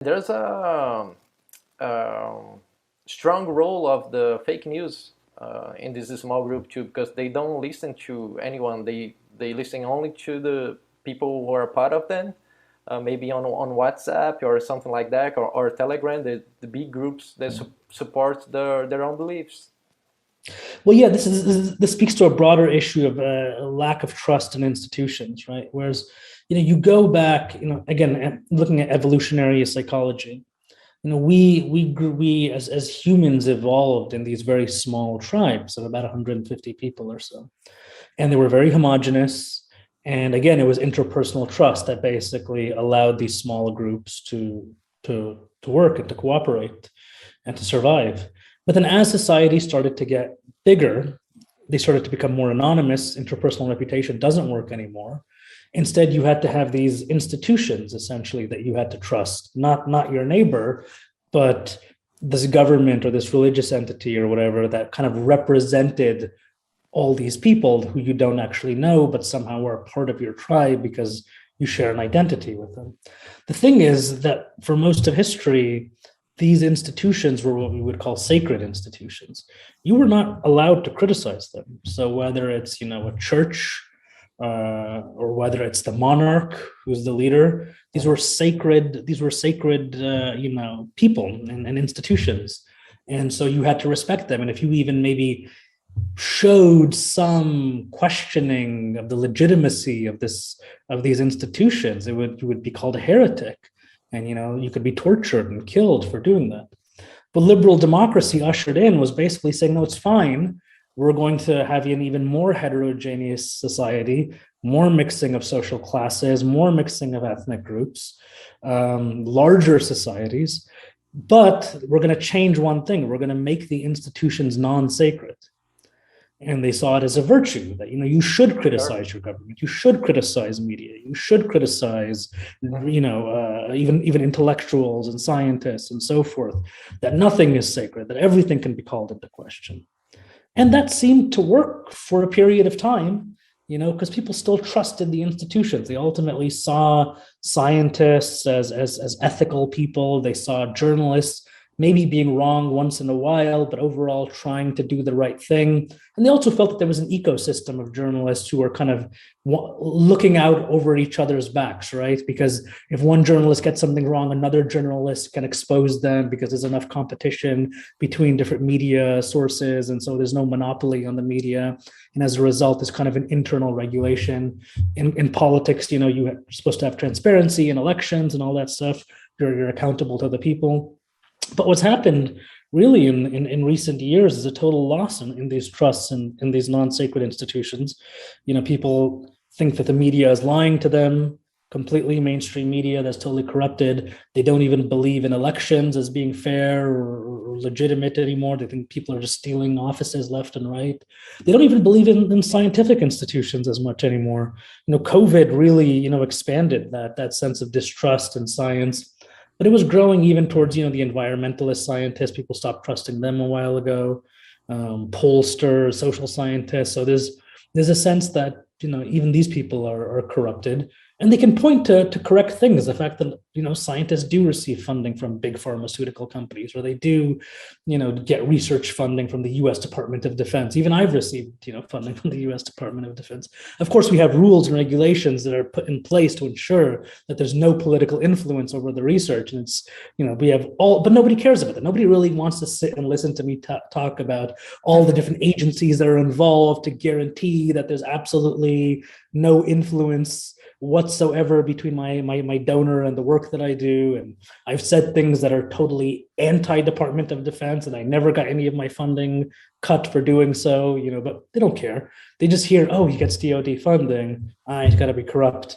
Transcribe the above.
There's a strong role of the fake news in this small group too, because they don't listen to anyone. They listen only to the people who are part of them. Maybe on WhatsApp or something like that, or Telegram, the big groups that support their own beliefs. Well, yeah, this speaks to a broader issue of a lack of trust in institutions, right? Whereas, you go back, again, looking at evolutionary psychology, we as humans evolved in these very small tribes of about 150 people or so, and they were very homogenous. And again, it was interpersonal trust that basically allowed these small groups to work and to cooperate and to survive. But then as society started to get bigger, they started to become more anonymous. Interpersonal reputation doesn't work anymore. Instead, you had to have these institutions essentially that you had to trust, not your neighbor, but this government or this religious entity or whatever that kind of represented all these people who you don't actually know, but somehow are part of your tribe because you share an identity with them. The thing is that for most of history, these institutions were what we would call sacred institutions. You were not allowed to criticize them. So whether it's, a church or whether it's the monarch who's the leader, these were sacred people and institutions. And so you had to respect them. And if you even maybe showed some questioning of the legitimacy of these institutions, you would be called a heretic. And, you could be tortured and killed for doing that. But liberal democracy ushered in was basically saying, no, it's fine. We're going to have an even more heterogeneous society, more mixing of social classes, more mixing of ethnic groups, larger societies. But we're going to change one thing. We're going to make the institutions non-sacred. And they saw it as a virtue that, you should criticize your government. You should criticize media. You should criticize, even intellectuals and scientists and so forth, that nothing is sacred, that everything can be called into question. And that seemed to work for a period of time, because people still trusted the institutions. They ultimately saw scientists as ethical people. They saw journalists maybe being wrong once in a while, but overall trying to do the right thing. And they also felt that there was an ecosystem of journalists who were kind of looking out over each other's backs, right? Because if one journalist gets something wrong, another journalist can expose them because there's enough competition between different media sources. And so there's no monopoly on the media. And as a result, there's kind of an internal regulation. In politics, you're supposed to have transparency in elections and all that stuff. You're accountable to the people. But what's happened really in recent years is a total loss in these trusts and in these non-sacred institutions. People think that the media is lying to them, completely mainstream media that's totally corrupted. They don't even believe in elections as being fair or legitimate anymore. They think people are just stealing offices left and right. They don't even believe in scientific institutions as much anymore. COVID really, expanded that sense of distrust in science. But it was growing even towards, the environmentalist scientists. People stopped trusting them a while ago. Pollsters, social scientists. So there's a sense that, even these people are corrupted. And they can point to correct things. The fact that, scientists do receive funding from big pharmaceutical companies, or they do, get research funding from the US Department of Defense. Even I've received, funding from the US Department of Defense. Of course, we have rules and regulations that are put in place to ensure that there's no political influence over the research. And it's, we have but nobody cares about that. Nobody really wants to sit and listen to me talk about all the different agencies that are involved to guarantee that there's absolutely no influence whatsoever between my donor and the work that I do. And I've said things that are totally anti-Department of Defense, and I never got any of my funding cut for doing so, but they don't care. They just hear, oh, he gets DoD funding. He's got to be corrupt.